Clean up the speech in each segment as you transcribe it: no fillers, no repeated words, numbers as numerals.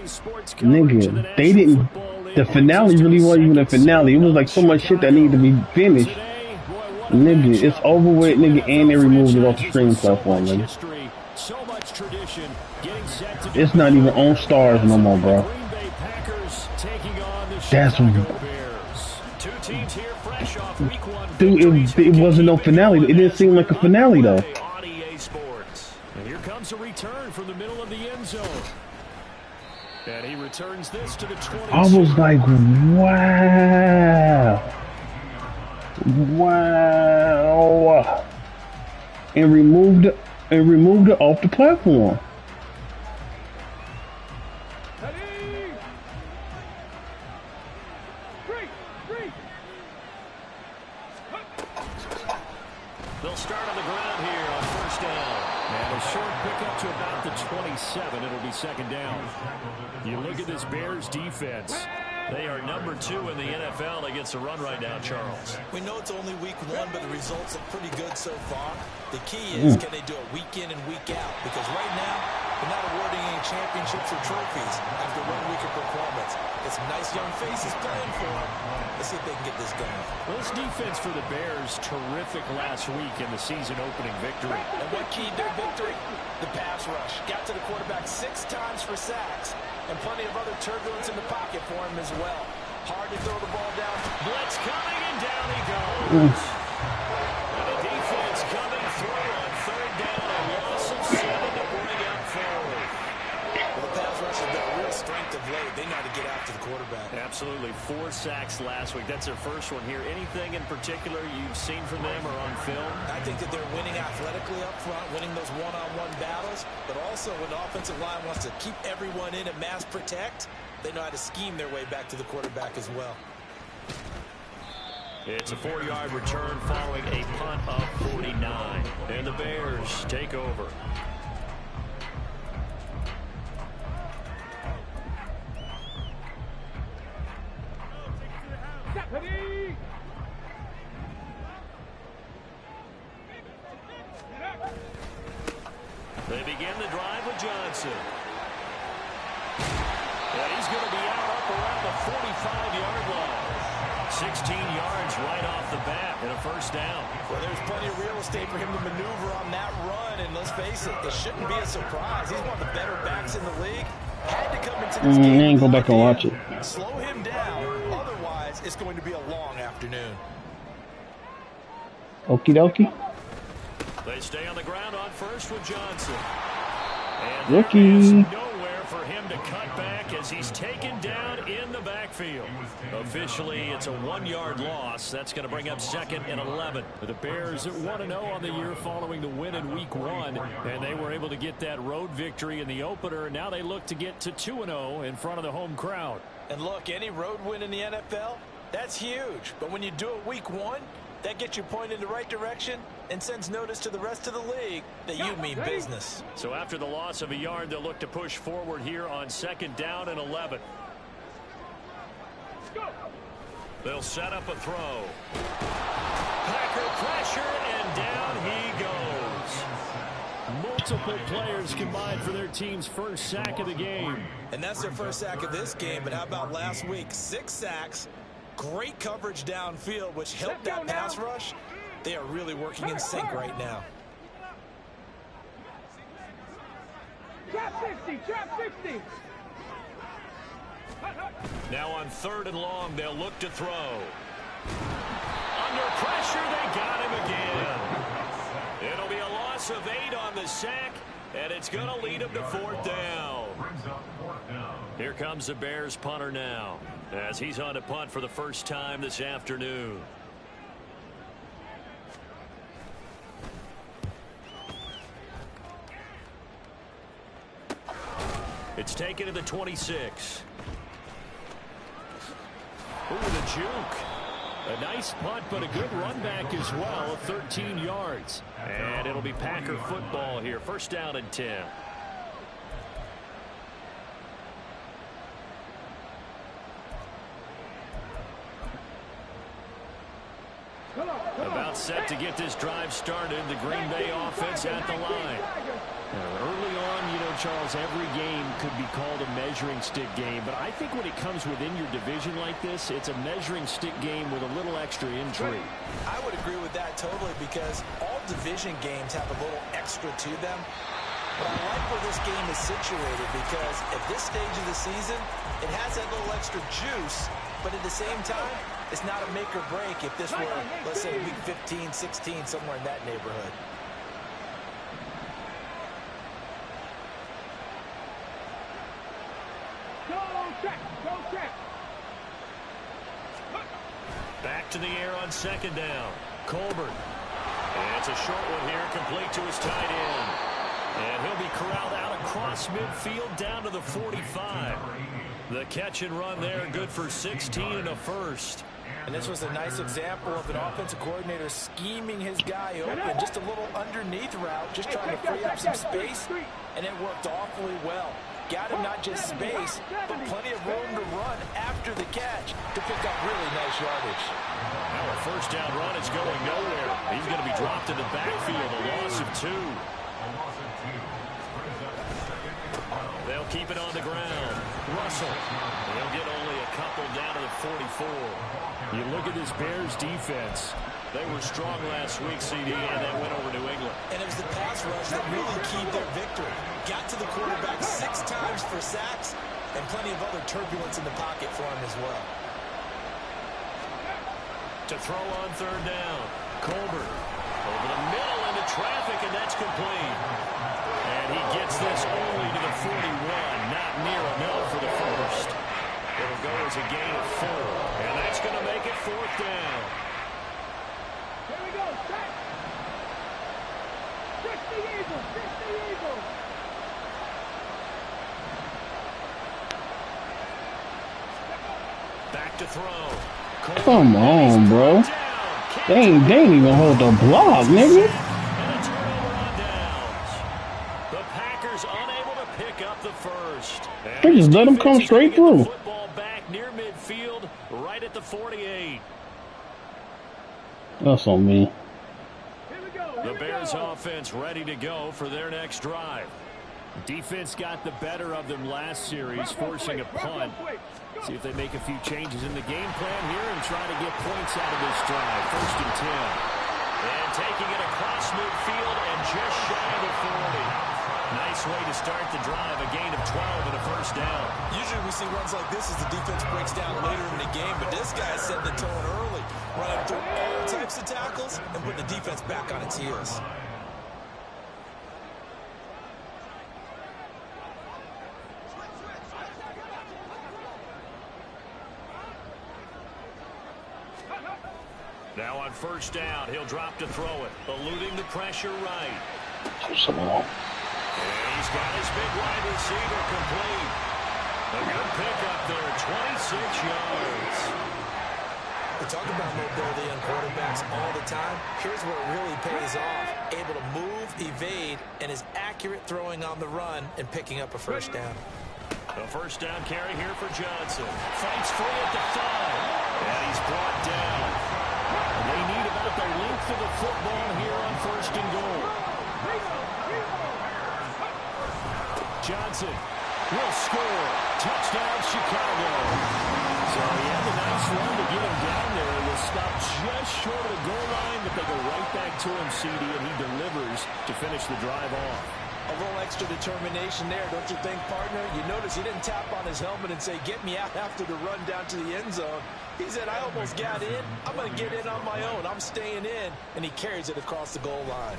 Nigga, they didn't. The finale really wasn't even a finale. It was like so much shit that needed to be finished. Nigga, it's over with, nigga, and they removed it off the streaming platform, nigga. It's not even on Stars no more, bro. That's what. Dude, it wasn't no finale. It didn't seem like a finale though. And here comes a return from the middle of the end zone. And he returns this to the 20. I was like, wow. Wow. And removed it off the platform. They'll start on the ground here on first down. And a short pickup to about the 27. It'll be second down. You look at this Bears defense. They are number 2 in the NFL against the run right now, Charles. We know it's only week 1, but the results are pretty good so far. The key is, can they do it week in and week out? Because right now, they're not awarding any championships or trophies after 1 week of performance. It's nice young faces playing for them. Let's see if they can get this going. Well, this defense for the Bears, terrific last week in the season opening victory. And what keyed their victory? The pass rush. Got to the quarterback 6 times for sacks. And plenty of other turbulence in the pocket for him as well. Hard to throw the ball down. Blitz coming, and down he goes. And the defense coming through on third down. A loss of 7 to bring up forward. Well, the pass rush has been a real strength of late. They know how to get after the quarterback. Absolutely. 4 sacks last week. That's their first one here. Anything in particular you've seen from them or on film? I think that they're winning athletically up front, winning those one-on-one battles, but also when the offensive line wants to keep everyone in and mass protect, they know how to scheme their way back to the quarterback as well. It's a 4-yard return following a punt of 49. And the Bears take over. They begin the drive with Johnson. And he's going to be out up around the 45-yard line. 16 yards right off the bat and a first down. Well, there's plenty of real estate for him to maneuver on that run, and let's face it, it shouldn't be a surprise. He's one of the better backs in the league. Had to come into this game. Go back and watch it. Slow him down, otherwise it's going to be a long afternoon. Okie dokie. They stay on the ground on first with Johnson. And Rookie. Nowhere for him to cut back as he's taken down in the backfield. Officially, it's a 1-yard loss. That's going to bring up second and 11. The Bears at 1-0 on the year following the win in week 1. And they were able to get that road victory in the opener. Now they look to get to 2-0 in front of the home crowd. And look, any road win in the NFL, that's huge. But when you do it week 1, that gets you pointed in the right direction and sends notice to the rest of the league that you mean business. So after the loss of a yard, they'll look to push forward here on second down and 11. They'll set up a throw. Packer pressure, and down he goes. Multiple players combined for their team's first sack of the game. And that's their first sack of this game, but how about last week? 6 sacks. Great coverage downfield, which helped that pass rush. They are really working in sync right now. Trap 60, trap 60. Now on third and long, they'll look to throw. Under pressure, they got him again. It'll be a loss of 8 on the sack, and it's going to lead them to 4th down. Here comes the Bears punter now, as he's on to punt for the first time this afternoon. It's taken to the 26. Ooh, the juke. A nice punt, but a good run back as well, 13 yards. And it'll be Packer football here. First down and 10. About set to get this drive started. The Green Bay offense at the line. Early on, you know, Charles, every game could be called a measuring stick game. But I think when it comes within your division like this, it's a measuring stick game with a little extra intrigue. I would agree with that totally, because all division games have a little extra to them. But I like where this game is situated, because at this stage of the season, it has that little extra juice. But at the same time, it's not a make or break if this were, let's say, week 15, 16, somewhere in that neighborhood. Back to the air on second down. Colbert. And it's a short one here, complete to his tight end. And he'll be corralled out across midfield down to the 45. The catch and run there, good for 16 and a first. And this was a nice example of an offensive coordinator scheming his guy open. Just a little underneath route, just trying to free up some space. And it worked awfully well. Got him not just space, but plenty of room to run after the catch to pick up really nice yardage. Now a first down run is going nowhere. He's going to be dropped in the backfield, a loss of 2. They'll keep it on the ground. Russell. They'll get only a couple down to the 44. You look at this Bears defense. They were strong last week, CD, and that went over New England. And it was the pass rush that really keyed their victory. Got to the quarterback 6 times for sacks, and plenty of other turbulence in the pocket for him as well. To throw on third down. Colbert over the middle into traffic, and that's complete. And he gets this only to the 41. Not near enough for the first. It'll go as a gain of 4. And that's going to make it 4th down. Here we go, set. 60 Eagles, 60 Eagles. Back to throw. Come on, bro. They ain't even hold the block, nigga. And a turnover on downs. The Packers unable to pick up the first. They just let him come straight through. Football back near midfield, right at the 48. That's on me. The Bears offense ready to go for their next drive. Defense got the better of them last series, forcing a punt. See if they make a few changes in the game plan here and try to get points out of this drive. 1st and 10. And taking it across midfield and just shy of the 40. Nice way to start the drive, a gain of 12 and a first down. Usually we see runs like this as the defense breaks down later in the game, but this guy set the tone early, running through all types of tackles and putting the defense back on its heels. Now on first down, he'll drop to throw it, eluding the pressure right. So long. And he's got his big wide receiver complete. A good pickup there, 26 yards. We talk about mobility on quarterbacks all the time. Here's where it really pays off. Able to move, evade, and is accurate throwing on the run and picking up a first down. The first down carry here for Johnson. Fights free at the 5. And he's brought down. They need about the length of the football here on 1st and goal. Johnson will score. Touchdown, Chicago. So he had a nice run to get him down there. It was stopped just short of the goal line, but they go right back to him, CD, and he delivers to finish the drive off. A little extra determination there, don't you think, partner? You notice he didn't tap on his helmet and say, get me out after the run down to the end zone. He said, I almost got in. I'm going to get in on my own. I'm staying in. And he carries it across the goal line.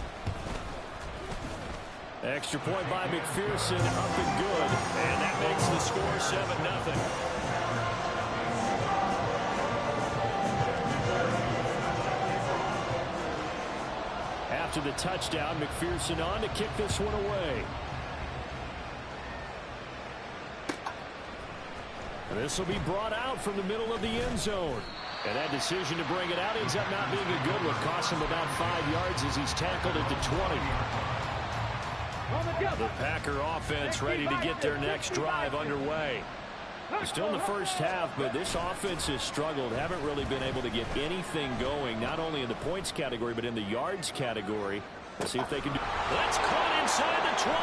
Extra point by McPherson, up and good. And that makes the score 7-0. After the touchdown, McPherson on to kick this one away. This will be brought out from the middle of the end zone. And that decision to bring it out ends up not being a good one. Costs him about 5 yards as he's tackled at the 20. The Packer offense ready to get their next drive underway. Still in the first half, but this offense has struggled. Haven't really been able to get anything going, not only in the points category, but in the yards category. Let's see if they can do. That's caught inside the 20.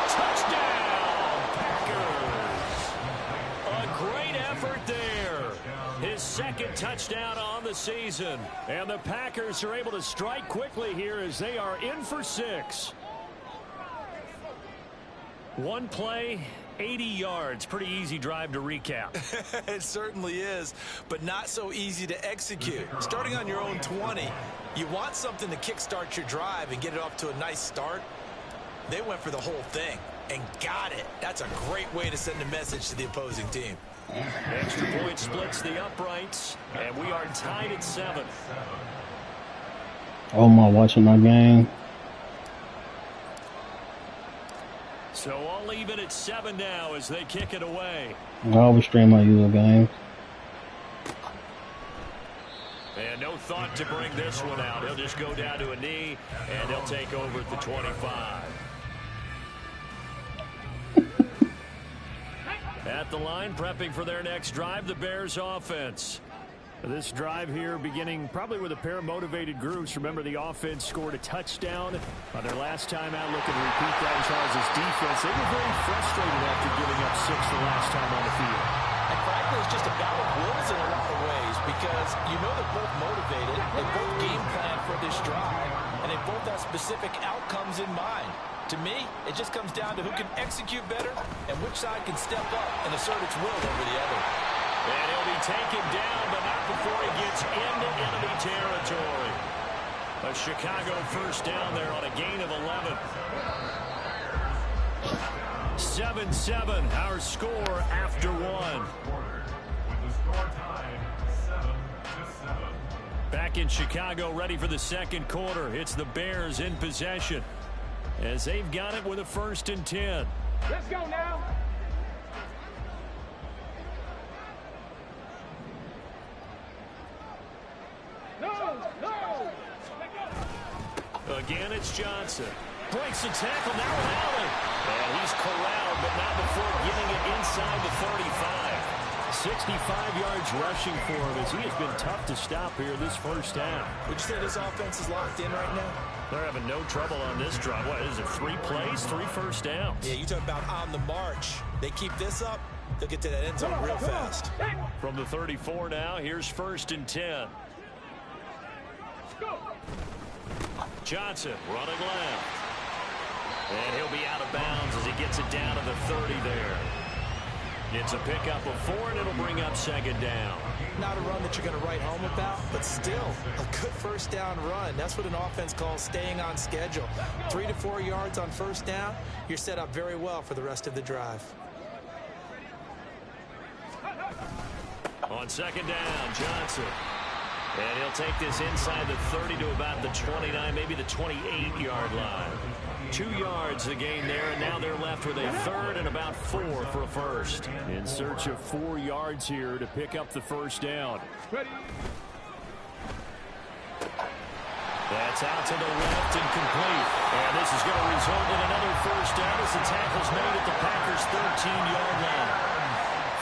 Touchdown, Packers. A great effort there. His second touchdown on the season. And the Packers are able to strike quickly here as they are in for 6. One play, 80 yards. Pretty easy drive to recap. It certainly is, but not so easy to execute. Starting on your own 20, you want something to kickstart your drive and get it off to a nice start. They went for the whole thing and got it. That's a great way to send a message to the opposing team. Extra point splits the uprights, and we are tied at 7. Oh my, watching my game. So all even at 7 now as they kick it away. I always stream my user game. And no thought to bring this one out. He'll just go down to a knee, and he'll take over at the 25. At the line, prepping for their next drive, the Bears offense. This drive here beginning probably with a pair of motivated groups. Remember, the offense scored a touchdown on their last time out. Looking to repeat that in Charles' defense. They were very frustrated after giving up 6 the last time on the field. And frankly, it's just a battle of wills in a lot of ways because you know they're both motivated. They both game plan for this drive, and they both have specific outcomes in mind. To me, it just comes down to who can execute better and which side can step up and assert its will over the other. And he'll be taken down, but not before he gets into enemy territory. A Chicago first down there on a gain of 11. 7-7, our score after 1. Back in Chicago, ready for the second quarter. It's the Bears in possession as they've got it with a 1st and 10. Let's go now. Again, it's Johnson. Breaks the tackle, now Allen. And he's corralled, but not before getting it inside the 35. 65 yards rushing for him as he has been tough to stop here this first half. Would you say this offense is locked in right now? They're having no trouble on this drive. What is it, 3 plays, 3 first downs? Yeah, you talk about on the march. They keep this up, they'll get to that end zone real fast. From the 34 now, here's 1st and 10. Johnson running left. And he'll be out of bounds as he gets it down to the 30 there. It's a pickup of 4, and it'll bring up 2nd down. Not a run that you're going to write home about, but still a good first down run. That's what an offense calls staying on schedule. 3 to 4 yards on first down, you're set up very well for the rest of the drive. On 2nd down, Johnson. And he'll take this inside the 30 to about the 29, maybe the 28-yard line. 2 yards the gain there, and now they're left with a 3rd and about 4 for a first. In search of 4 yards here to pick up the first down. That's out to the left and complete. And this is going to result in another first down as the tackle's made at the Packers' 13-yard line.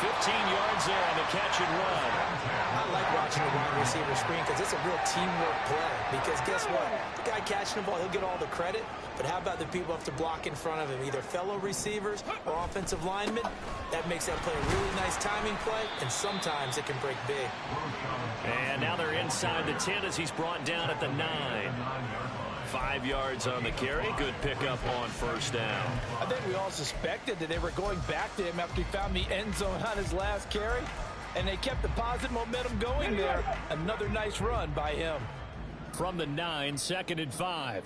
15 yards there on the catch and run. I like watching the wide receiver screen because it's a real teamwork play. Because guess what? The guy catching the ball, he'll get all the credit. But how about the people who have to block in front of him, either fellow receivers or offensive linemen? That makes that play a really nice timing play, and sometimes it can break big. And now they're inside the 10 as he's brought down at the 9. 5 yards on the carry. Good pickup on first down. I think we all suspected that they were going back to him after he found the end zone on his last carry. And they kept the positive momentum going there. Another nice run by him. From the 9, 2nd and 5.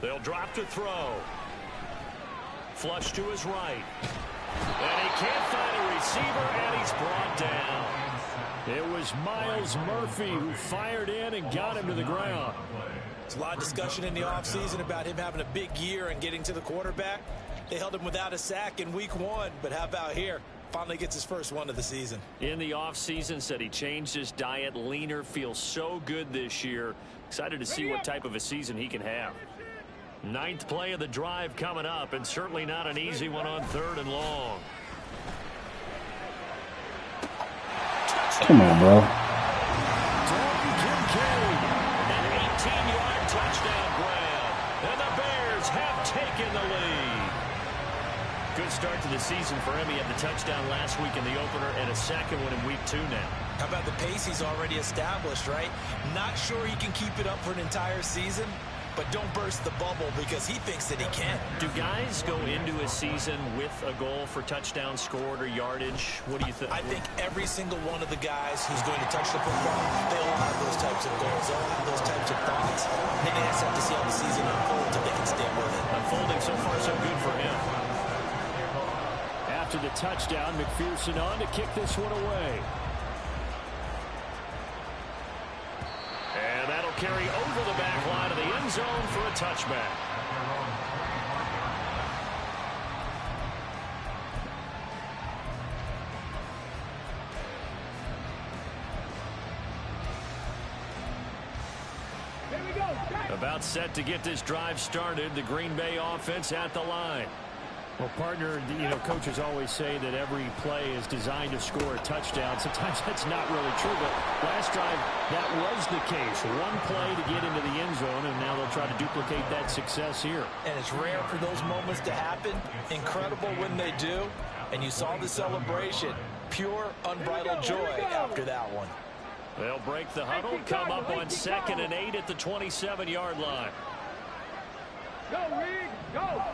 They'll drop to throw. Flush to his right. And he can't find a receiver, and he's brought down. It was Myles Murphy who fired in and got him to the ground. There's a lot of discussion in the offseason about him having a big year and getting to the quarterback. They held him without a sack in week 1, but how about here? Finally gets his first one of the season. In the offseason, said he changed his diet, leaner, feels so good this year. Excited to see what type of a season he can have. Ninth play of the drive coming up, and certainly not an easy one on 3rd and long. Come on, bro. Dalton Kincaid, an 18-yard touchdown grab, and the Bears have taken the lead. Good start to the season for him. He had the touchdown last week in the opener and a second one in week 2 now. How about the pace he's already established, right? Not sure he can keep it up for an entire season, but don't burst the bubble because he thinks that he can. Do guys go into a season with a goal for touchdown scored or yardage? What do you think? I think every single one of the guys who's going to touch the football, they all have those types of goals. They all have those types of thoughts. Then they just have to see how the season unfolds if they can stay with it. Unfolding so far so good for him. After the touchdown, McPherson on to kick this one away. And that'll carry over the back line of the end zone for a touchback. Here we go. About set to get this drive started. The Green Bay offense at the line. Well, partner, coaches always say that every play is designed to score a touchdown. Sometimes that's not really true, but last drive, that was the case. One play to get into the end zone, and now they'll try to duplicate that success here. And it's rare for those moments to happen. Incredible when they do. And you saw the celebration. Pure, unbridled joy after that one. They'll break the huddle, come up on 2nd and 8 at the 27-yard line. Go, Reed. Go.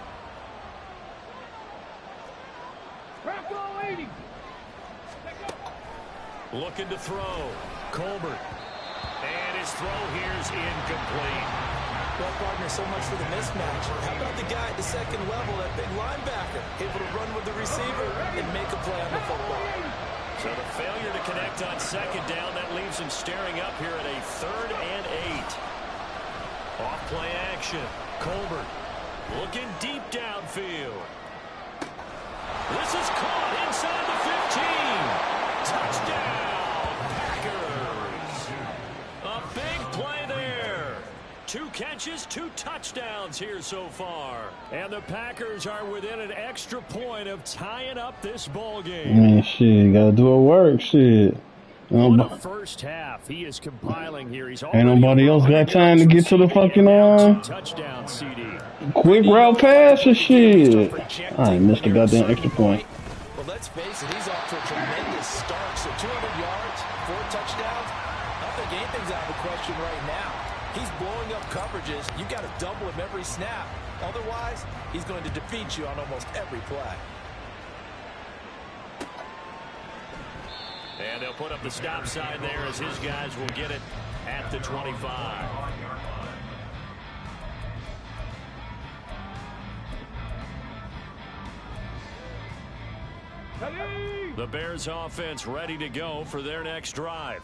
Looking to throw. Colbert. And his throw here's incomplete. Well, partner, so much for the mismatch. How about the guy at the 2nd level, that big linebacker, able to run with the receiver and make a play on the football? So the failure to connect on 2nd down, that leaves him staring up here at a 3rd and 8. Off play action. Colbert looking deep downfield. This is caught inside the 15. Touchdown, Packers. A big play there. 2 catches, 2 touchdowns here so far. And the Packers are within an extra point of tying up this ball game. Man, shit, gotta do a work, shit. What a first half he is compiling here. He's Ain't nobody else got time to get to the fucking touchdown CD. Quick route pass or shit. I missed a goddamn extra point. Well, let's face it, he's off to a tremendous start. So 200 yards, 4 touchdowns. I don't think anything's out of the question right now. He's blowing up coverages. You've got to double him every snap. Otherwise, he's going to defeat you on almost every play. And they'll put up the stop sign there as his guys will get it at the 25. The Bears offense ready to go for their next drive.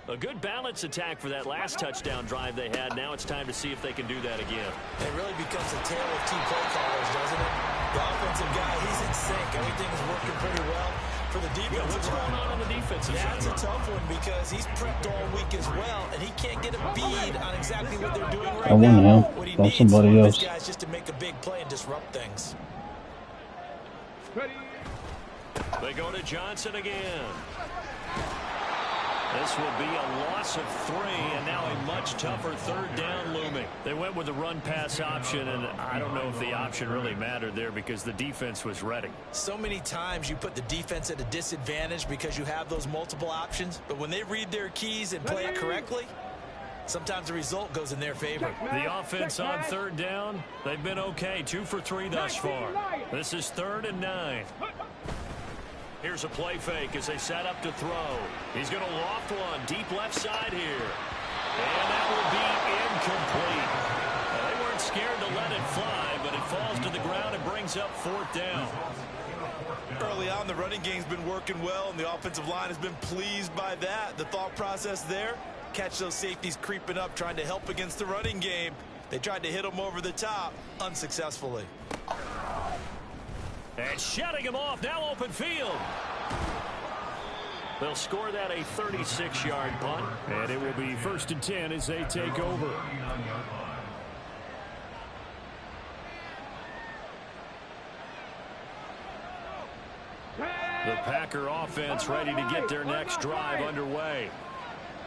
A good balance attack for that last touchdown drive they had. Now it's time to see if they can do that again. It really becomes a tale of 2 play callers, doesn't it? The offensive guy, he's in sync. Everything is working pretty well. For the defense, what's going on the defensive side? That's a tough one because he's prepped all week as well, and he can't get a bead on exactly what they're doing right now. What he needs somebody else. This guy's just to make a big play and disrupt things. They go to Johnson again. This will be a loss of 3, and now a much tougher 3rd down looming. They went with the run-pass option, and I don't know if the option really mattered there because the defense was ready. So many times you put the defense at a disadvantage because you have those multiple options, but when they read their keys and play it correctly, sometimes the result goes in their favor. The offense on 3rd down, they've been okay, 2 for 3 thus far. This is 3rd and 9. Here's a play fake as they set up to throw. He's going to loft one deep left side here. And that will be incomplete. Now, they weren't scared to let it fly, but it falls to the ground and brings up 4th down. Early on, the running game's been working well, and the offensive line has been pleased by that. The thought process there, catch those safeties creeping up, trying to help against the running game. They tried to hit them over the top, unsuccessfully. And shutting him off, now open field. They'll score that a 36-yard punt, and it will be 1st and 10 as they take over. The Packer offense ready to get their next drive underway.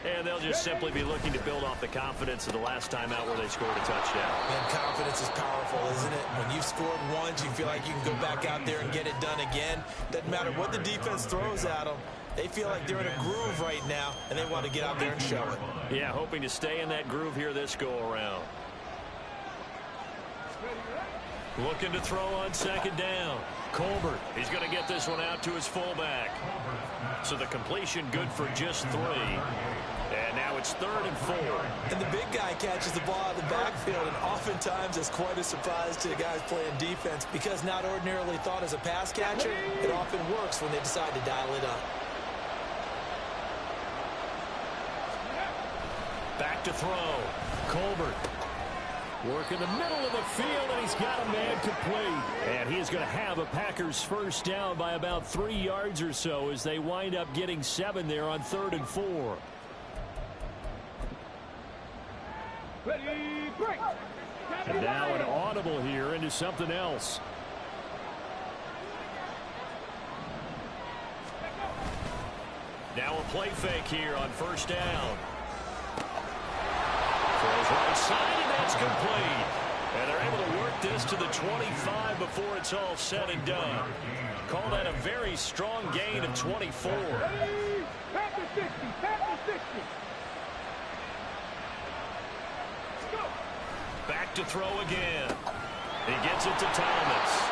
And they'll just simply be looking to build off the confidence of the last time out where they scored a touchdown. And confidence is powerful, isn't it? When you've scored once, you feel like you can go back out there and get it done again. Doesn't matter what the defense throws at them. They feel like they're in a groove right now, and they want to get out there and show it. Yeah, hoping to stay in that groove here this go-around. Looking to throw on second down. Colbert, he's going to get this one out to his fullback. So the completion good for just 3. And now it's 3rd and 4. And the big guy catches the ball out of the backfield, and oftentimes it's quite a surprise to the guys playing defense because not ordinarily thought as a pass catcher, it often works when they decide to dial it up. Back to throw. Colbert. Work in the middle of the field, and he's got a man complete. And he is going to have a Packers first down by about 3 yards or so as they wind up getting 7 there on 3rd and 4. Ready, break. And now an audible here into something else. Now a play fake here on first down. Throws right side, and that's complete. And they're able to work this to the 25 before it's all said and done. Call that a very strong gain of 24. Pack the 60, pack the 60. Go. Back to throw again. He gets it to Thomas.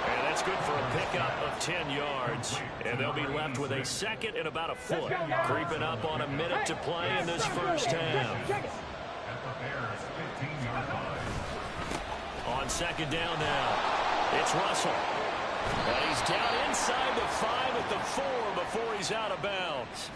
And that's good for a pickup of 10 yards. And they'll be left with a 2nd and about a foot. Creeping up on a minute to play in this first half. On second down now, it's Russell. And he's down inside the 5 at the 4 before he's out of bounds.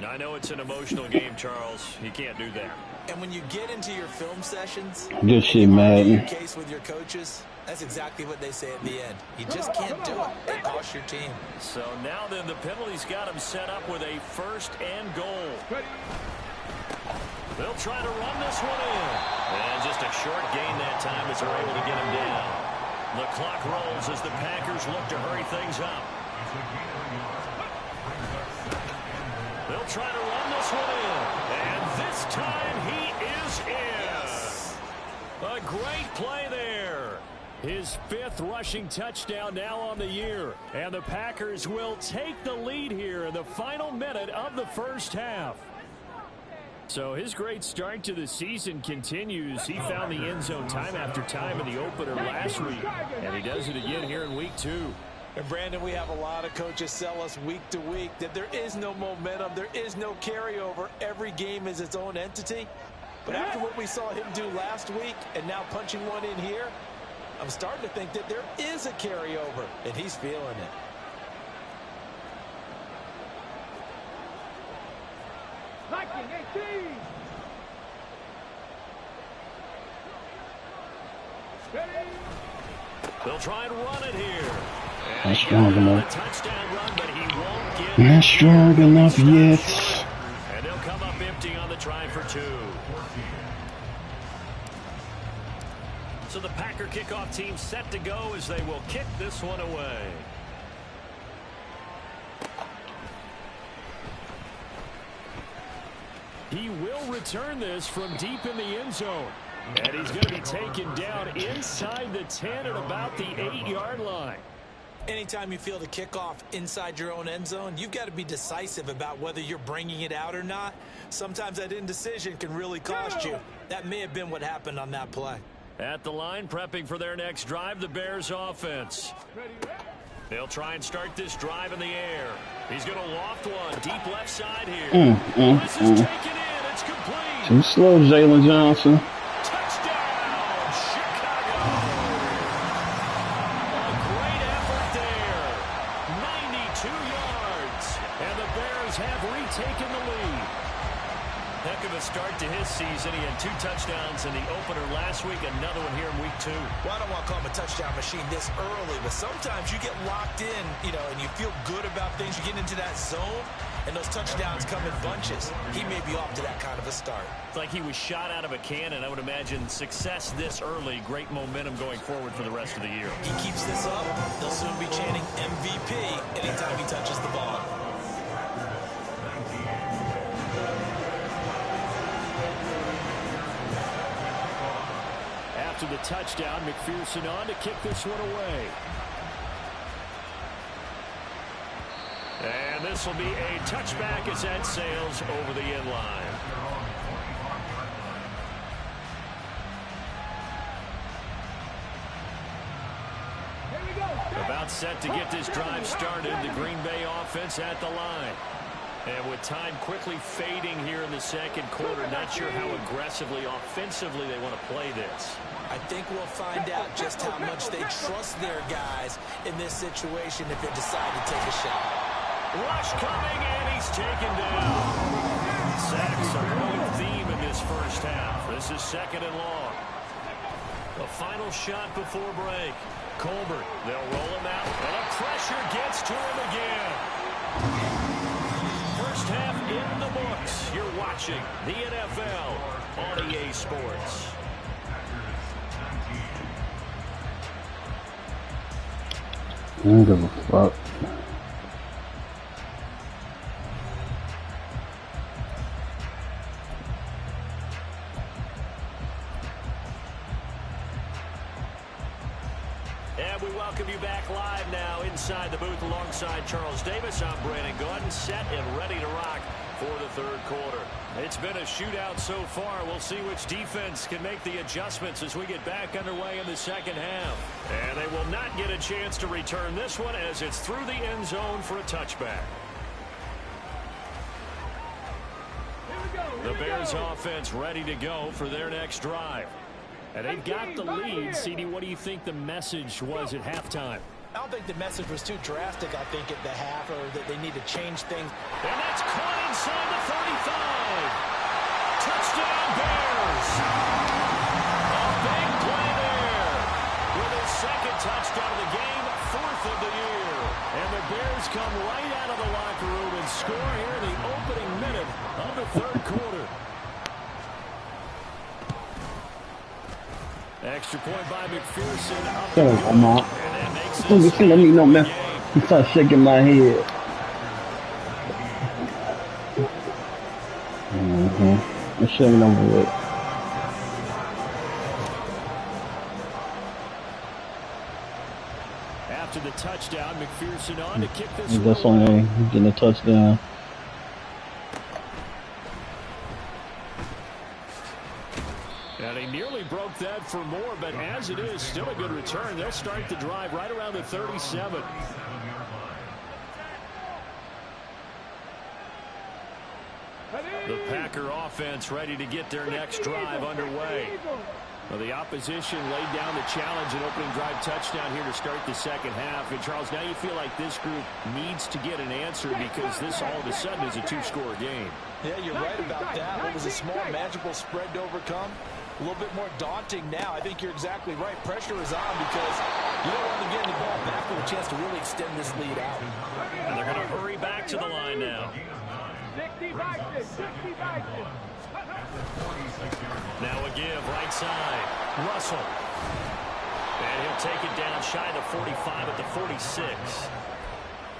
I know it's an emotional game, Charles. You can't do that. And when you get into your film sessions, Good shit, man. your case with your coaches, that's exactly what they say at the end. You just can't do it. It costs your team. So now then, the penalty's got him set up with a 1st and goal. They'll try to run this one in. And just a short gain that time as they're able to get him down. The clock rolls as the Packers look to hurry things up. They'll try to run this one in. And this time he is in. A great play there. His 5th rushing touchdown now on the year. And the Packers will take the lead here in the final minute of the first half. So his great start to the season continues. He found the end zone time after time in the opener last week. And he does it again here in week 2. And Brandon, we have a lot of coaches sell us week to week that there is no momentum, there is no carryover. Every game is its own entity. But after what we saw him do last week and now punching one in here, I'm starting to think that there is a carryover, and he's feeling it. Viking 18. Ready. They'll try and run it here. Not strong enough. Touchdown run, but he won't get Not strong enough yet. And they'll come up empty on the try for 2. So the Packer kickoff team set to go as they will kick this one away. He will return this from deep in the end zone. And he's going to be taken down inside the 10 at about the 8-yard line. Anytime you feel the kickoff inside your own end zone, you've got to be decisive about whether you're bringing it out or not. Sometimes that indecision can really cost you. That may have been what happened on that play. At the line, prepping for their next drive, the Bears offense. They'll try and start this drive in the air. He's going to loft one deep left side here. This is taken in. It's complete. Too slow, Jalen Johnson. Touchdown, Chicago. A great effort there. 92 yards. And the Bears have retaken the lead. Heck of a start to his season. He had 2 touchdowns in the opener last week, another one here in week 2. Well, I don't want to call him a touchdown machine this early, but sometimes you get locked in, and you feel good about things. You get into that zone, and those touchdowns come in bunches. He may be off to that kind of a start. It's like he was shot out of a cannon. I would imagine success this early, great momentum going forward for the rest of the year. He keeps this up, they'll soon be chanting MVP anytime he touches the ball. After the touchdown, McPherson on to kick this one away. And this will be a touchback as that sails over the end line. About set to get this drive started. The Green Bay offense at the line. And with time quickly fading here in the second quarter, not sure how aggressively, offensively they want to play this. I think we'll find out just how much they trust their guys in this situation if they decide to take a shot. Rush coming, and he's taken down. Sacks a running theme in this first half. This is 2nd and long. The final shot before break. Colbert, they'll roll him out, and a pressure gets to him again. First half in the books. You're watching the NFL on EA Sports. I don't give a fuck. And we welcome you back live now inside the booth alongside Charles Davis. I'm Brandon Gordon, set and ready to rock for the third quarter. It's been a shootout so far. We'll see which defense can make the adjustments as we get back underway in the second half. And they will not get a chance to return this one as it's through the end zone for a touchback. The Bears offense ready to go for their next drive. And they've got the lead. CD, what do you think the message was at halftime? I don't think the message was too drastic, I think, at the half, or that they need to change things. And that's caught inside the 35. Touchdown, Bears. A big play there. With his 2nd touchdown of the game, 4th of the year. And the Bears come right out of the locker room and score here in the opening minute of the third quarter. Extra point by McPherson. I'm out. Let me know, man. He started shaking my head. I'm shaking over it. After the touchdown, McPherson on to kick this. That's only getting a touchdown. And he nearly broke that for more, but as it is, still a good return. They'll start the drive right around the 37. The Packer offense ready to get their next drive underway. Well, the opposition laid down the challenge and opening drive touchdown here to start the second half. And, Charles, now you feel like this group needs to get an answer because this all of a sudden is a 2-score game. Yeah, you're right about that. What was a small, manageable spread to overcome? A little bit more daunting now. I think you're exactly right. Pressure is on because you don't want to get the ball back with a chance to really extend this lead out. And they're going to hurry back to the line now. 60 boxes, 60 boxes. Now a give, right side. Russell. And he'll take it down shy of the 45 at the 46.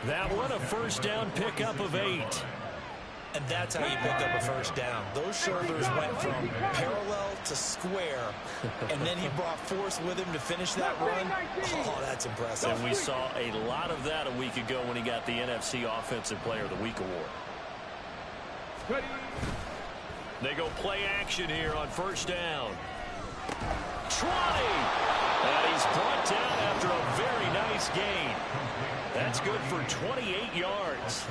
That one a first down pickup of 8. And that's how you pick up a first down. Those shoulders went from parallel to square, and then he brought force with him to finish that run. Oh, that's impressive. And we saw a lot of that a week ago when he got the NFC Offensive Player of the Week award. They go play action here on first down. 20! And he's brought down after a very nice gain. That's good for 28 yards.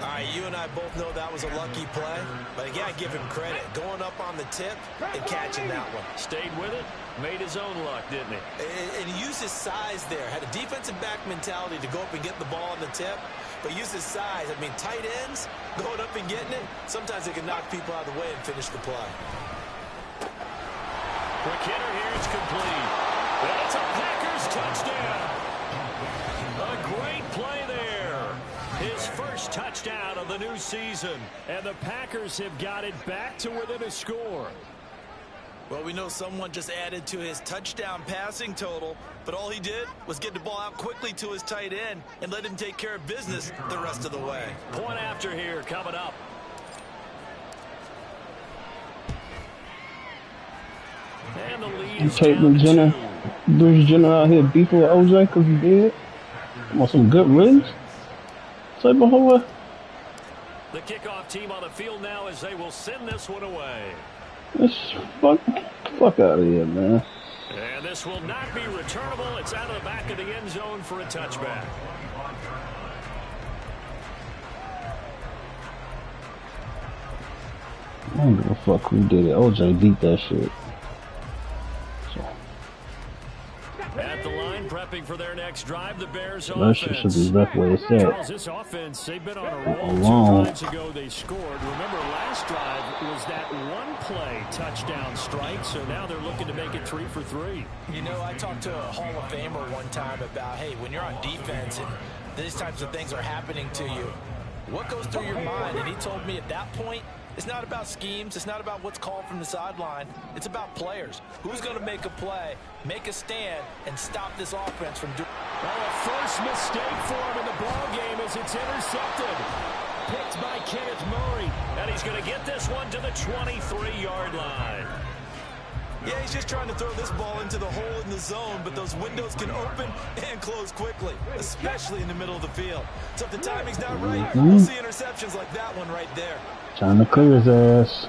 All right, you and I both know that was a lucky play, but again, I give him credit. Going up on the tip and catching that one. Stayed with it, made his own luck, didn't he? And he used his size there. Had a defensive back mentality to go up and get the ball on the tip, but use his size. I mean, tight ends, going up and getting it, sometimes they can knock people out of the way and finish the play. Quick hitter here, it's complete. That's a Packers touchdown. A great play there. His first touchdown of the new season. And the Packers have got it back to within a score. Well, we know someone just added to his touchdown passing total, but all he did was get the ball out quickly to his tight end and let him take care of business the rest of the way. Point after here coming up. And the lead is down to 2. Bruce Jenner out here beefing with OJ because he did. Want some good ribs? Say before. The kickoff team on the field now as they will send this one away. Fuck out of here, man. And this will not be returnable. It's out of the back of the end zone for a touchback. I don't give a fuck who did it. OJ beat that shit. At the line, prepping for their next drive, the Bears That offense. shit should be back where it's at. Charles, this offense, they've been on a roll. 2 drives ago, they scored. Remember, last drive was that one-play touchdown strike, so now they're looking to make it 3 for 3. You know, I talked to a Hall of Famer one time about, hey, when you're on defense and these types of things are happening to you, what goes through your mind? And he told me at that point, it's not about schemes. It's not about what's called from the sideline. It's about players. Who's going to make a play, make a stand, and stop this offense from doing. Well, a first mistake for him in the ball game as it's intercepted. Picked by Kenneth Murray. And he's going to get this one to the 23-yard line. Yeah, he's just trying to throw this ball into the hole in the zone, but those windows can open and close quickly, especially in the middle of the field. So if the timing's not right, we'll see interceptions like that one right there. Trying to clear his ass.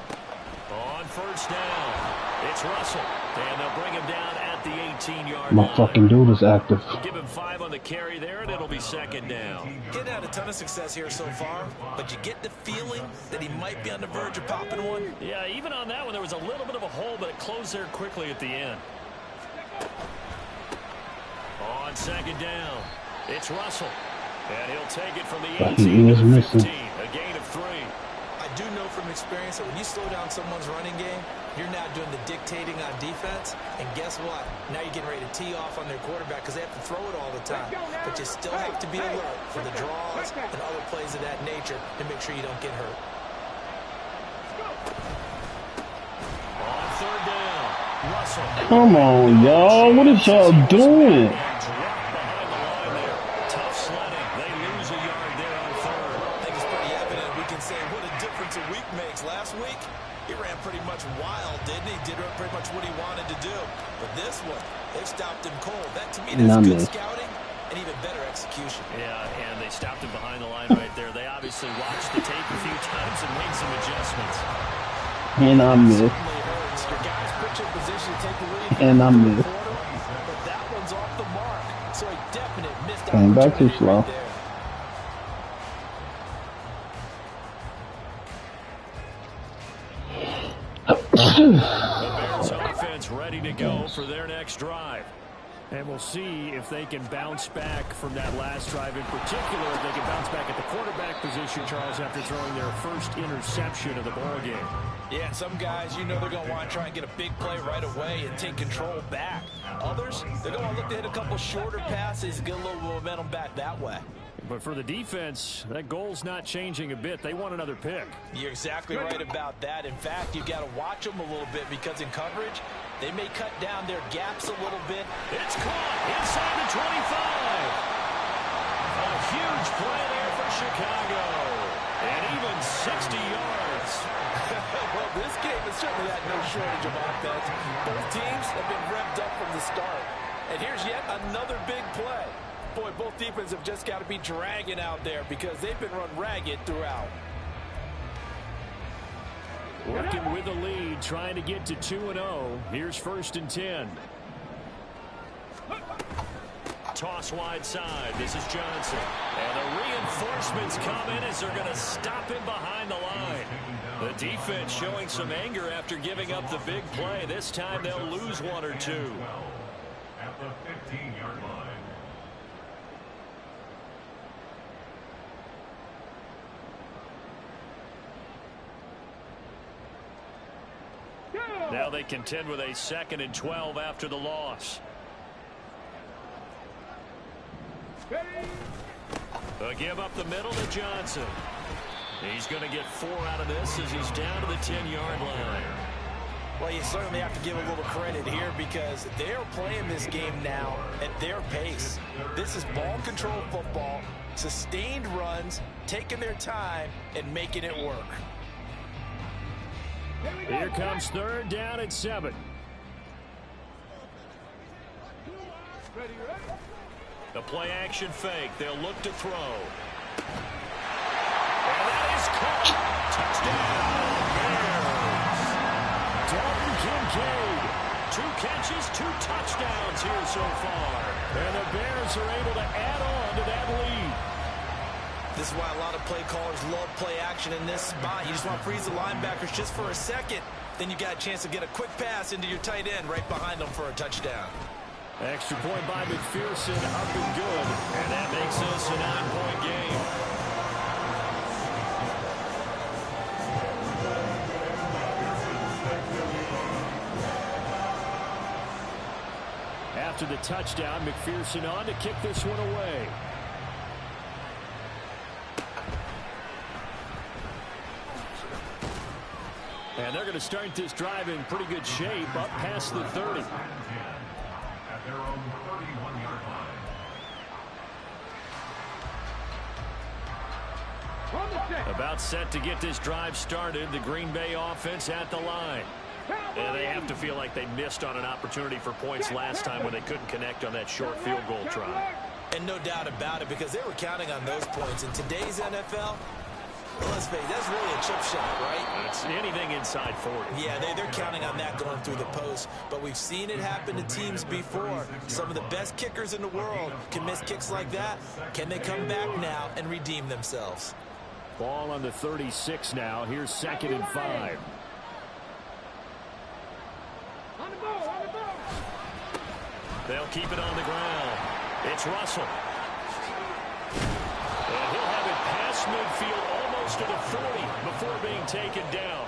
On first down, it's Russell. And they'll bring him down at the 18-yard line. My fucking dude is active. Give him 5 on the carry there, and it'll be second down. Getting had a ton of success here so far, but you get the feeling that he might be on the verge of popping one. Yeah, even on that one, there was a little bit of a hole, but it closed there quickly at the end. On second down, it's Russell. And he'll take it from the 18 to the 15, a gain of 3. I do know from experience that when you slow down someone's running game, you're now doing the dictating on defense. And guess what? Now you're getting ready to tee off on their quarterback because they have to throw it all the time. But you still have to be alert for the draws and other plays of that nature to make sure you don't get hurt. On third down, Russell. Come on, y'all. What is y'all doing? Last week, he ran pretty much wild, didn't he? Did pretty much what he wanted to do. But this one, they've stopped him cold. That, to me, that's good scouting and even better execution. Yeah, and they stopped him behind the line right there. They obviously watched the tape a few times and made some adjustments. And I missed. And I missed. But that one's off the mark. So a definite missed opportunity. Came back too slow. Right there. The Bears offense ready to go for their next drive. And we'll see if they can bounce back from that last drive in particular. If they can bounce back at the quarterback position, Charles, after throwing their first interception of the ball game. Yeah, and some guys, you know they're going to want to try and get a big play right away and take control back. Others, they're going to look to hit a couple shorter passes and get a little momentum back that way. But for the defense, that goal's not changing a bit. They want another pick. You're exactly right about that. In fact, you got to watch them a little bit because in coverage, they may cut down their gaps a little bit. It's caught inside the 25. A huge play there for Chicago. And even 60 yards. Well, this game has certainly had no shortage of offense. Both teams have been revved up from the start. And here's yet another big play. Boy, both defenses have just got to be dragging out there because they've been run ragged throughout. Working with the lead, trying to get to 2-0. Here's 1st and 10. Toss wide side. This is Johnson. And the reinforcements come in as they're going to stop him behind the line. The defense showing some anger after giving up the big play. This time they'll lose 1 or 2. At the 15-yard line. Now they contend with a 2nd and 12 after the loss. They'll give up the middle to Johnson. He's going to get 4 out of this as he's down to the 10-yard line. Well, you certainly have to give a little credit here because they're playing this game now at their pace. This is ball control football, sustained runs, taking their time, and making it work. Here comes 3rd down and 7. The play action fake. They'll look to throw. And that is caught. Touchdown, Bears. Dalton Kincaid. 2 catches, 2 touchdowns here so far. And the Bears are able to add on to that lead. This is why a lot of play callers love play action in this spot. You just want to freeze the linebackers just for a second. Then you got a chance to get a quick pass into your tight end right behind them for a touchdown. Extra point by McPherson, up and good. And that makes us a 9-point game. After the touchdown, McPherson on to kick this one away. And they're going to start this drive in pretty good shape, up past the 30. About set to get this drive started. The Green Bay offense at the line. And they have to feel like they missed on an opportunity for points last time when they couldn't connect on that short field goal try. And no doubt about it, because they were counting on those points. In today's NFL, let's face it, that's really a chip shot, right? It's anything inside 40. Yeah, they're counting on that going through the post. But we've seen it happen to teams before. Some of the best kickers in the world can miss kicks like that. Can they come back now and redeem themselves? Ball on the 36 now. Here's 2nd and 5. They'll keep it on the ground. It's Russell. And he'll have it past midfield almost to the 40 before being taken down.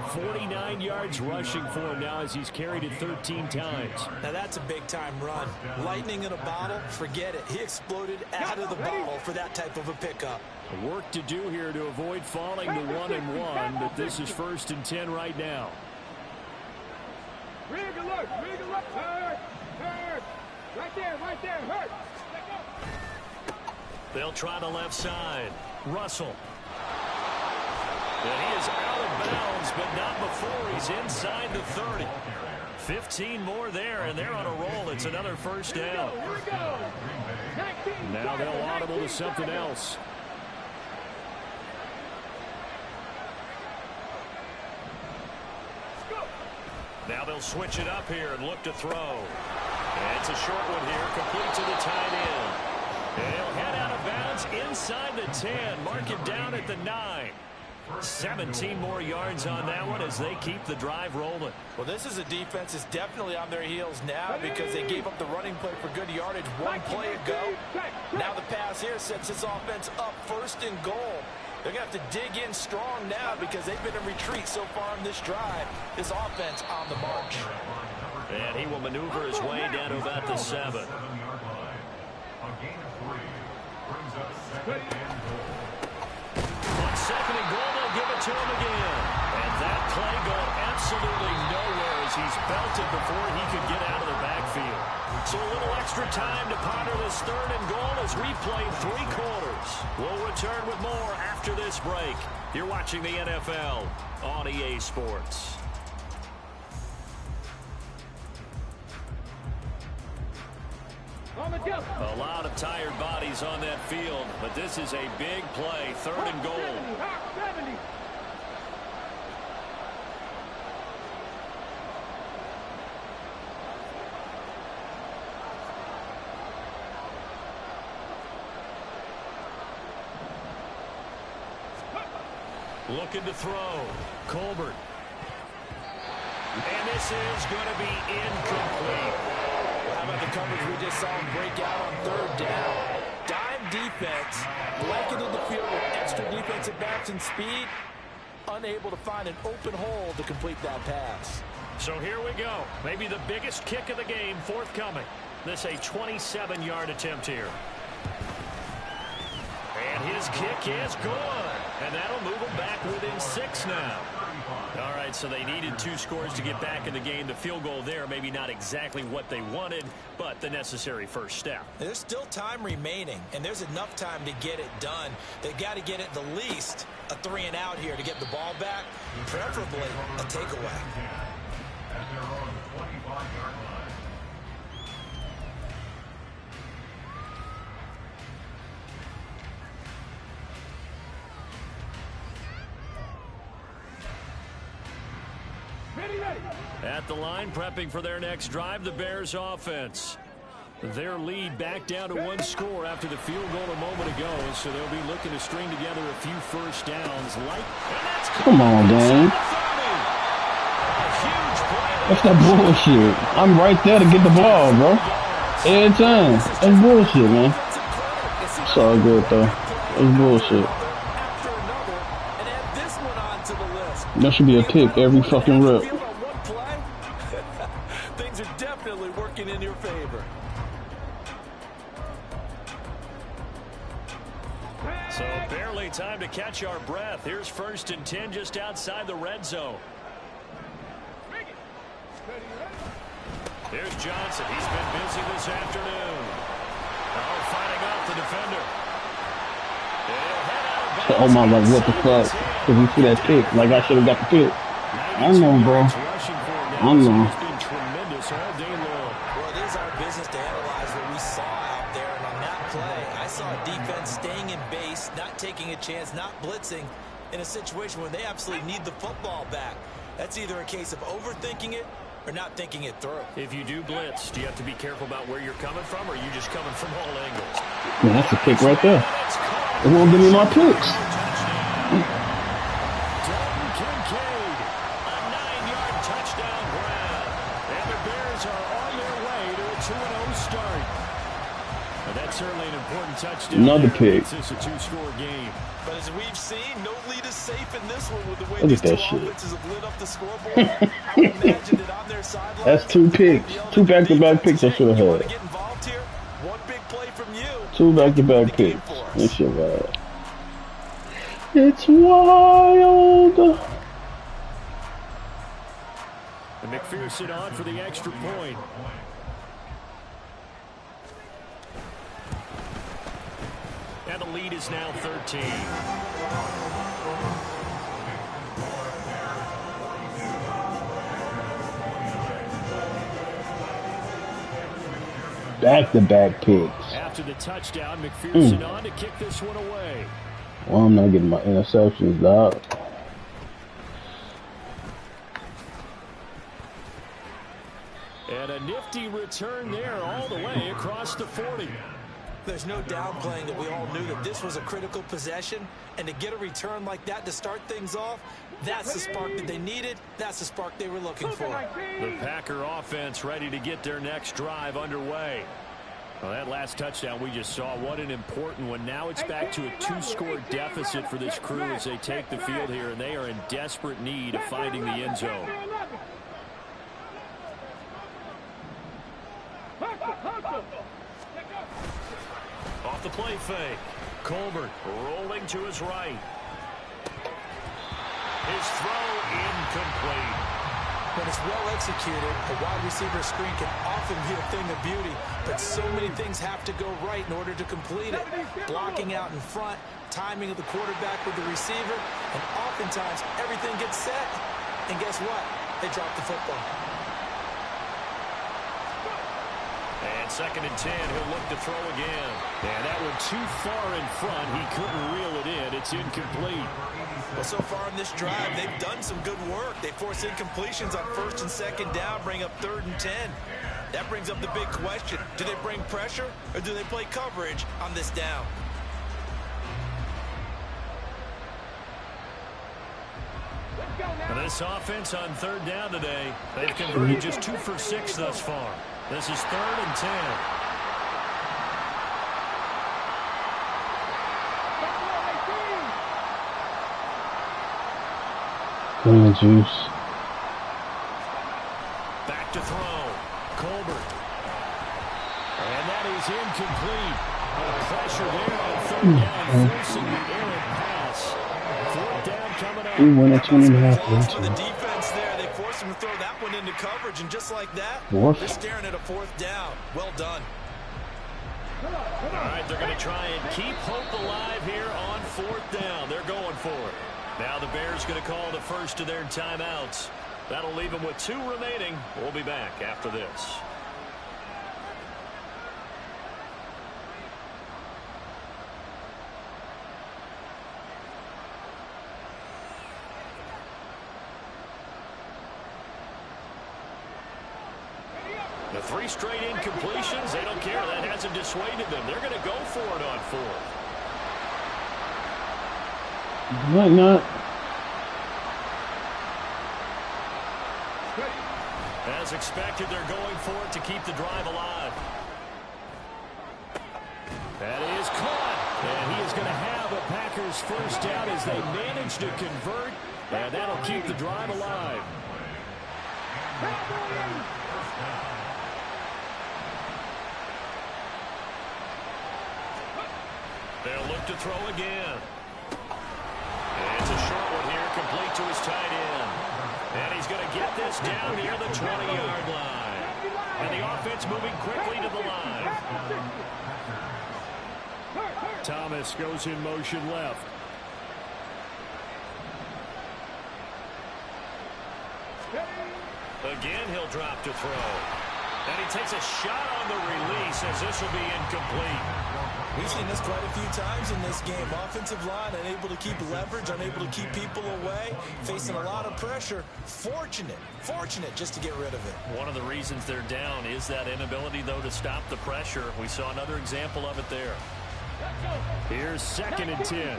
49 yards rushing for him now as he's carried it 13 times. Now that's a big-time run. Lightning in a bottle, forget it. He exploded out of the bottle for that type of a pickup. Work to do here to avoid falling to 1-1, but this is 1st and 10 right now. Rig alert, hurt. Right there, hurt. They'll try the left side. Russell. And he is out of bounds, but not before he's inside the 30. 15 more there, and they're on a roll. It's another 1st down. Here we go. Now they'll audible to something else. Now they'll switch it up here and look to throw. And it's a short one here, complete to the tight end. And he'll head out of bounds inside the 10, mark it down at the 9. 17 more yards on that one as they keep the drive rolling. Well, this is a defense that's definitely on their heels now because they gave up the running play for good yardage 1 play ago. Now the pass here sets this offense up 1st and goal. They're going to have to dig in strong now because they've been in retreat so far in this drive. This offense on the march. And he will maneuver his way down to about the 7. On 2nd and goal, they'll give it to him again. And that play going absolutely nowhere as he's belted before he could get out of the backfield. So a little extra time to ponder this 3rd and goal as we play 3 quarters. We'll return with more after this break. You're watching the NFL on EA Sports. A lot of tired bodies on that field, but this is a big play, 3rd and goal. 70. Looking to throw. Colbert. And this is going to be incomplete. How about the coverage we just saw him break out on 3rd down? Dime defense, blanketed the field with extra defensive backs and speed, unable to find an open hole to complete that pass. So here we go. Maybe the biggest kick of the game forthcoming. This a 27-yard attempt here. And his kick is good. And that'll move them back within 6 now. All right, so they needed 2 scores to get back in the game. The field goal there, maybe not exactly what they wanted, but the necessary first step. There's still time remaining, and there's enough time to get it done. They've got to get at the least a 3-and-out here to get the ball back, preferably a takeaway. At the line, prepping for their next drive, the Bears offense. Their lead back down to 1 score after the field goal a moment ago, so they'll be looking to string together a few first downs. Come on, Dan. That's that bullshit. I'm right there to get the ball, bro. Every time. That's bullshit, man. It's all good, though. It's bullshit. That should be a pick every fucking rep. Things are definitely working in your favor. So barely time to catch our breath. Here's 1st and 10 just outside the red zone. Here's Johnson. He's been busy this afternoon. Oh, fighting off the defender. Oh my God, what the fuck? Because you see that pick, like I should have got the pick. I know, bro. I know. Well, it is our business to analyze what we saw out there, and on that play, I saw a defense staying in base, not taking a chance, not blitzing in a situation where they absolutely need the football back. That's either a case of overthinking it or not thinking it through. If you do blitz, do you have to be careful about where you're coming from, or are you just coming from all angles? Man, that's a pick right there. It won't give me my picks. Dalton Kincaid, a 9-yard touchdown grab. And the Bears are on their way to a 2-0 start. And that's certainly an important touchdown. Another pick. This is a 2-score game. But as we've seen, no lead is safe in this one with the way Look these at two that shit. offenses have lit up the scoreboard. I would imagine that on their sidelines, That's 2 picks. 2 back-to-back picks I should have you want to had. get involved here? One big play from you. 2 back-to-back picks. This shit bad. It's wild. And McPherson on for the extra point. And the lead is now 13. Back-to-back picks. After the touchdown, McPherson on to kick this one away. Well, I'm not getting my interceptions, dog. And a nifty return there all the way across the 40. There's no downplaying that we all knew that this was a critical possession, and to get a return like that to start things off, that's the spark that they needed. That's the spark they were looking for. The Packer offense ready to get their next drive underway. Well, that last touchdown we just saw, what an important one. Now it's back to a 2-score deficit for this crew as they take the field here, and they are in desperate need of finding the end zone. Off the play fake. Colbert rolling to his right. His throw incomplete. When it's well executed, a wide receiver screen can often be a thing of beauty, but so many things have to go right in order to complete it. Blocking out in front, timing of the quarterback with the receiver, and oftentimes everything gets set, and guess what? They drop the football. And 2nd and 10, he'll look to throw again. And that one too far in front. He couldn't reel it in. It's incomplete. Well, so far in this drive, they've done some good work. They force incompletions on 1st and 2nd down, bring up 3rd and 10. That brings up the big question. Do they bring pressure, or do they play coverage on this down? And this offense on 3rd down today, they've converted just 2 for 6 thus far. This is 3rd and 10. Juice. And that is incomplete. Pressure there on third down, forcing the errant pass. Fourth down coming up. We won at 20.5. For the defense there, they forced him to throw that one into coverage, and just like that, they're staring at a fourth down. Well done. All right, they're going to try and keep hope alive here on fourth down. They're going for it. Now the Bears going to call the first of their timeouts. That'll leave them with 2 remaining. We'll be back after this. The 3 straight incompletions, they don't care. That hasn't dissuaded them. They're going to go for it on 4th. Why not? As expected, they're going for it to keep the drive alive. That is caught. And he is going to have a Packers first down as they manage to convert. And that'll keep the drive alive. They'll look to throw again. And it's a short one here, complete to his tight end. And he's going to get this down near the 20-yard line. And the offense moving quickly to the line. Thomas goes in motion left. Again, he'll drop to throw. And he takes a shot on the release as this will be incomplete. We've seen this quite a few times in this game. Offensive line unable to keep leverage, unable to keep people away, facing a lot of pressure. Fortunate just to get rid of it. One of the reasons they're down is that inability, though, to stop the pressure. We saw another example of it there. Here's 2nd and 10.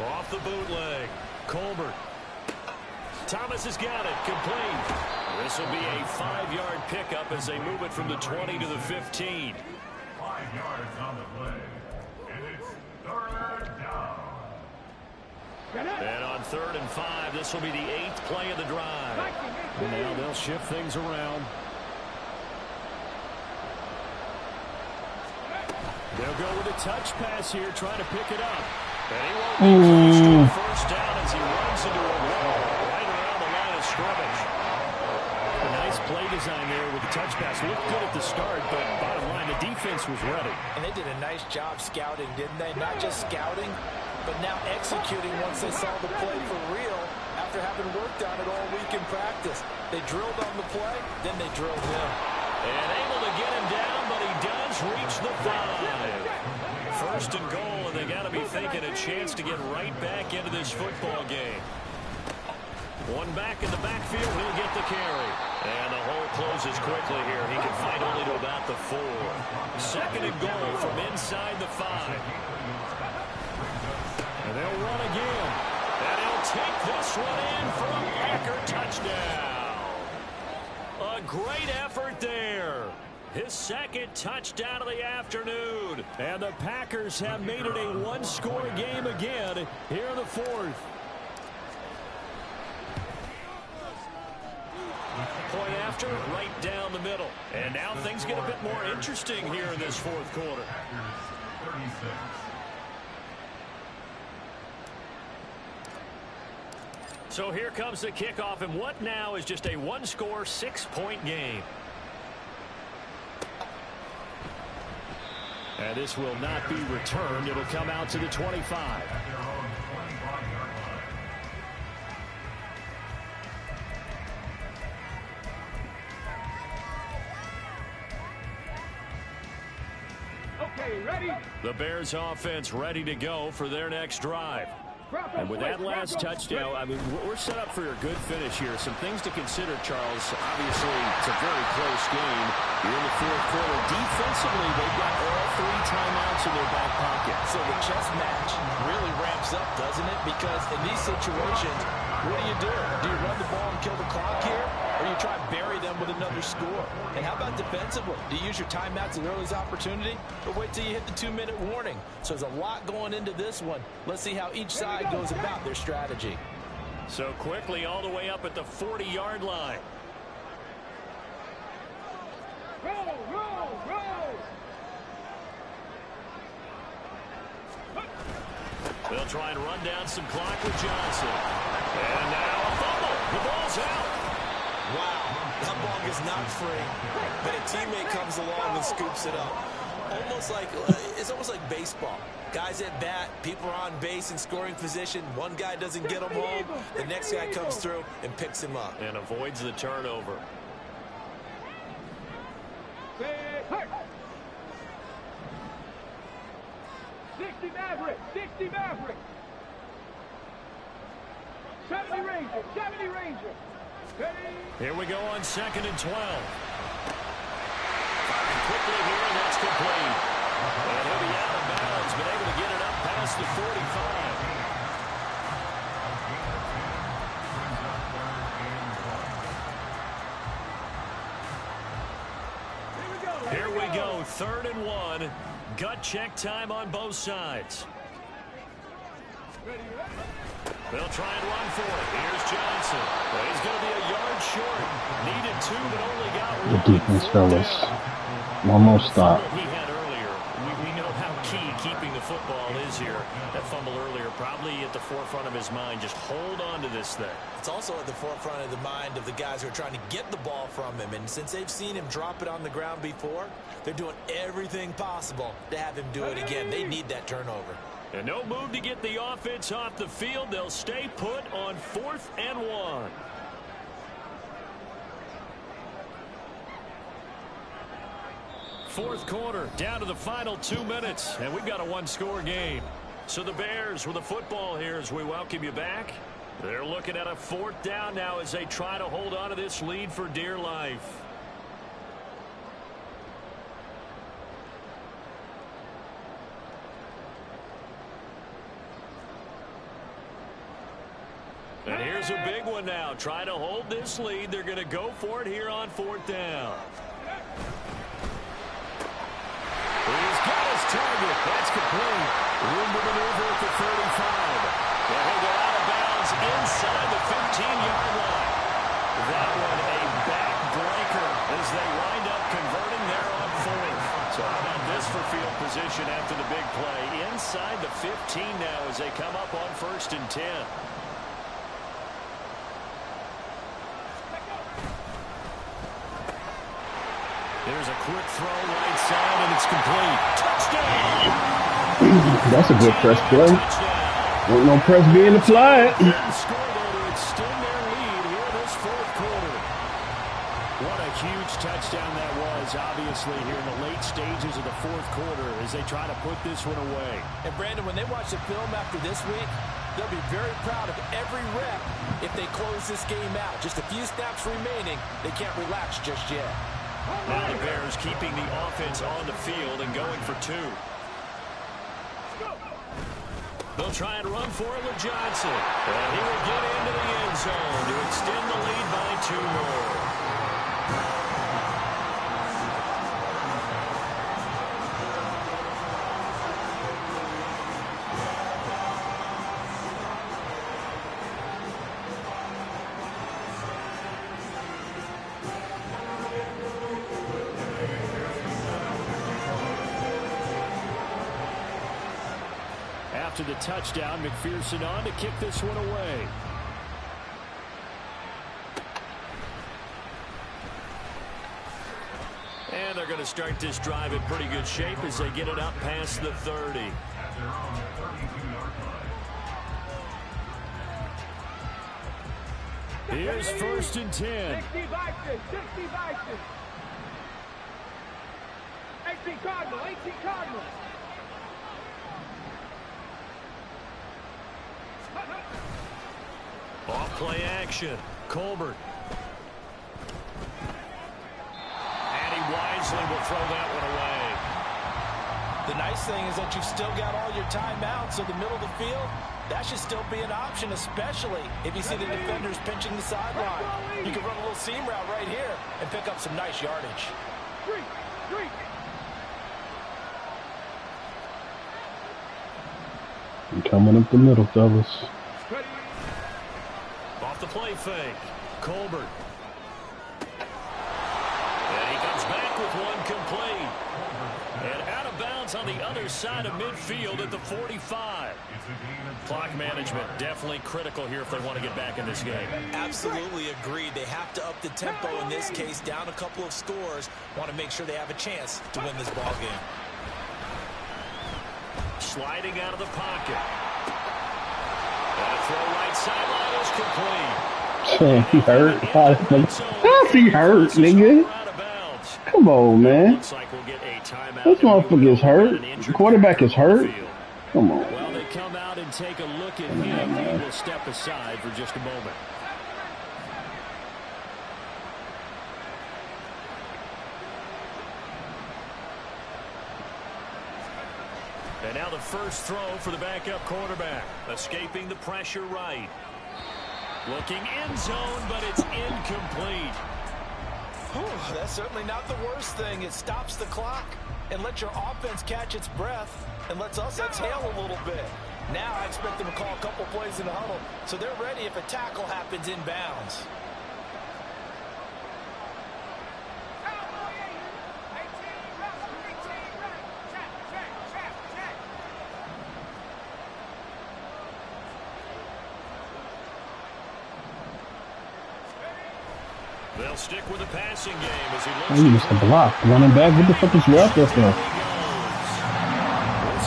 Off the bootleg. Colbert. Thomas has got it. Complete. This will be a 5-yard pickup as they move it from the 20 to the 15. 5 yards on the play. And it's 3rd down. And on 3rd and 5, this will be the 8th play of the drive. Now they'll shift things around. They'll go with a touch pass here, trying to pick it up. And he won't be close to a first down as he runs into a wall right around the line of scrimmage. A nice play design there with the touch pass. Looked good at the start, but bottom line, the defense was ready. And they did a nice job scouting, didn't they? Not just scouting, but now executing once they saw the play for real after having worked on it all week in practice. They drilled on the play, then they drilled him. And able to get him down, but he does reach the 5. First and goal, and they got to be thinking a chance to get right back into this football game. One back in the backfield, he'll get the carry. And the hole closes quickly here. He can find only to about the 4. 2nd and goal from inside the 5. And they'll run again. And he'll take this one in for a Packer touchdown. A great effort there. His 2nd touchdown of the afternoon. And the Packers have made it a one-score game again here in the 4th. Point after, right down the middle. And now things get a bit more interesting here in this 4th quarter. So here comes the kickoff, and what now is just a one-score, 6-point game. And this will not be returned. It'll come out to the 25. Okay, ready? The Bears offense ready to go for their next drive. And with that last touchdown, I mean, we're set up for a good finish here. Some things to consider, Charles. Obviously, it's a very close game. You're in the 4th quarter. Defensively, they've got all 3 timeouts in their back pocket. So the chess match really ramps up, doesn't it? Because in these situations, what do you do? Do you run the ball and kill the clock here? Or you try and bury them with another score? And how about defensively? Do you use your timeouts at earliest opportunity? Or wait till you hit the 2-minute warning? So there's a lot going into this one. Let's see how each side goes about their strategy. So quickly all the way up at the 40-yard line. Roll, roll, roll. They'll try and run down some clock with Johnson. And now a fumble. The ball's out. Wow, that ball is not free, but a teammate comes along and scoops it up. It's almost like baseball. Guys at bat, people are on base in scoring position. One guy doesn't get him home. The next guy comes through and picks him up. And avoids the turnover. 60 Maverick, 60 Maverick. 70 Ranger, 70 Ranger. Here we go on 2nd and 12. Quickly here, and that's complete. And he'll be out of bounds, but able to get it up past the 45. Here we go, 3rd and 1. Gut check time on both sides. They'll try and run for it. Here's Johnson. Well, he's going to be a yard short. Needed 2, but only got 1. The defense, fellas. One more stop. He had earlier. We know how key keeping the football is here. That fumble earlier probably at the forefront of his mind. Just hold on to this thing. It's also at the forefront of the mind of the guys who are trying to get the ball from him. And since they've seen him drop it on the ground before, they're doing everything possible to have him do it again. They need that turnover. And no move to get the offense off the field. They'll stay put on 4th and 1. Fourth quarter, down to the final 2 minutes, and we've got a 1-score game. So the Bears with the football here as we welcome you back. They're looking at a 4th down now as they try to hold on to this lead for dear life. And here's a big one now. Trying to hold this lead. They're going to go for it here on 4th down. He's got his target. That's complete. Room to maneuver at the 35. And he'll go out of bounds inside the 15-yard line. That one a back-breaker as they wind up converting there on 4th. So how about this for field position after the big play? Inside the 15 now as they come up on 1st and 10. There's a quick throw right side, and it's complete. Touchdown! That's a good press play. Ain't no press being applied. Score there to extend their lead here this 4th quarter. What a huge touchdown that was, obviously, here in the late stages of the 4th quarter as they try to put this one away. And, Brandon, when they watch the film after this week, they'll be very proud of every rep if they close this game out. Just a few snaps remaining. They can't relax just yet. Now the Bears keeping the offense on the field and going for 2. They'll try and run for it with Johnson. And he will get into the end zone to extend the lead by 2 more. After the touchdown, McPherson on to kick this one away. And they're going to start this drive in pretty good shape as they get it up past the 30. Here's 1st and 10. 60 Vikings, 60 Vikings. 18 Cardinal, 18 Cardinal. Off play action. Colbert. And he wisely will throw that one away. The nice thing is that you've still got all your timeouts in the middle of the field. That should still be an option, especially if you see the defenders pinching the sideline. You can run a little seam route right here and pick up some nice yardage. Three. I'm coming up the middle, fellas. Off the play fake. Colbert. And he comes back with incomplete. And out of bounds on the other side of midfield at the 45. Clock management definitely critical here if they want to get back in this game. Absolutely agreed. They have to up the tempo in this case, down a couple of scores. Want to make sure they have a chance to win this ball game. Sliding out of the pocket. And a throw right sideline is complete. He hurt. He hurt, nigga. Come on, man. This motherfucker is hurt. The quarterback is hurt. Come on. Well, they come out and take a look at him. He will step aside for just a moment. And now the first throw for the backup quarterback. Escaping the pressure right. Looking end zone, but it's incomplete. Whew, that's certainly not the worst thing. It stops the clock and lets your offense catch its breath and lets us exhale a little bit. Now I expect them to call a couple plays in the huddle so they're ready if a tackle happens inbounds. They'll stick with the passing game as he looks. Oh, you missed the block. Running back. What the fuck is you out there for? This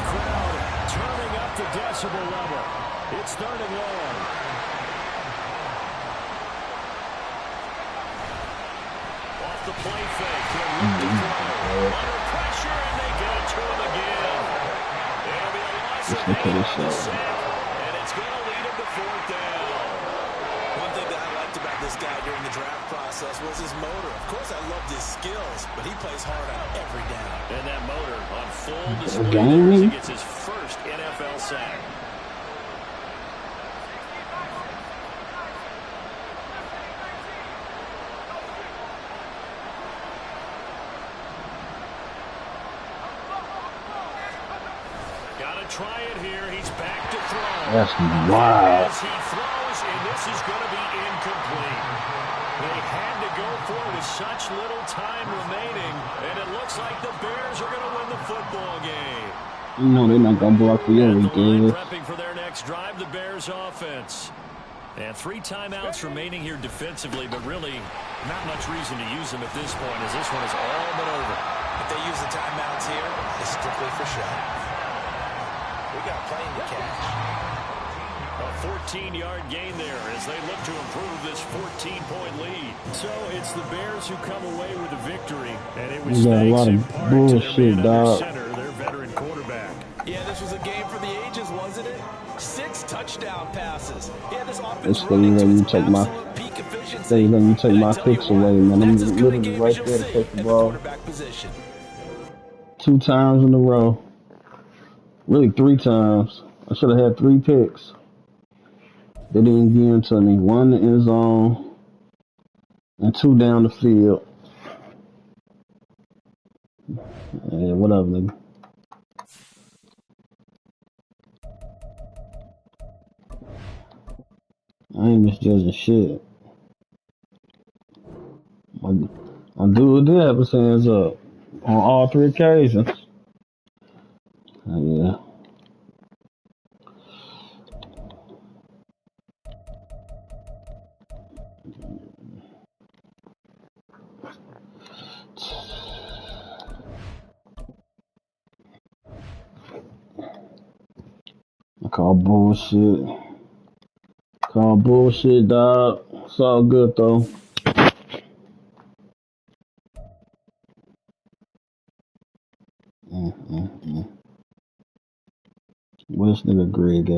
crowd turning up the decibel level. It's third and long. Off the play fake. He'll look to throw. Under pressure, and they get it to him again. It'll be a loss of 8 on the sack, and it's going to lead him to fourth down. One thing that I liked about this guy during the draft process was his motor. Of course, I loved his skills, but he plays hard on every down. And that motor on full display as he gets his first NFL sack. Got to try it here. He's back to throw. That's wild. As he throws, and this is going to be incomplete. They had to go for it with such little time remaining, and it looks like the Bears are going to win the football game. You know they're not gonna block for you, dude. Prepping for their next drive, the Bears offense. And 3 timeouts remaining here defensively, but really not much reason to use them at this point as this one is all but over. If they use the timeouts here, it's strictly for show. We got plenty to catch. A 14-yard gain there as they look to improve this 14-point lead. So it's the Bears who come away with a victory, and it was a lot thanks in of part to bullshit, their man dog. under center, their veteran quarterback. Yeah, this was a game for the ages, wasn't it? 6 touchdown passes. Yeah, this offense It's gonna let you take my picks away, man. I'm literally right there to take the ball. 2 times in a row. Really 3 times. I should have had 3 picks. They didn't give them to me. 1 in the end zone and 2 down the field. Yeah, whatever, nigga. I ain't misjudging shit. My dude did have his hands up on all 3 occasions. Yeah. I call bullshit. Call bullshit, dog. It's all good, though. Where's nigga Greg at?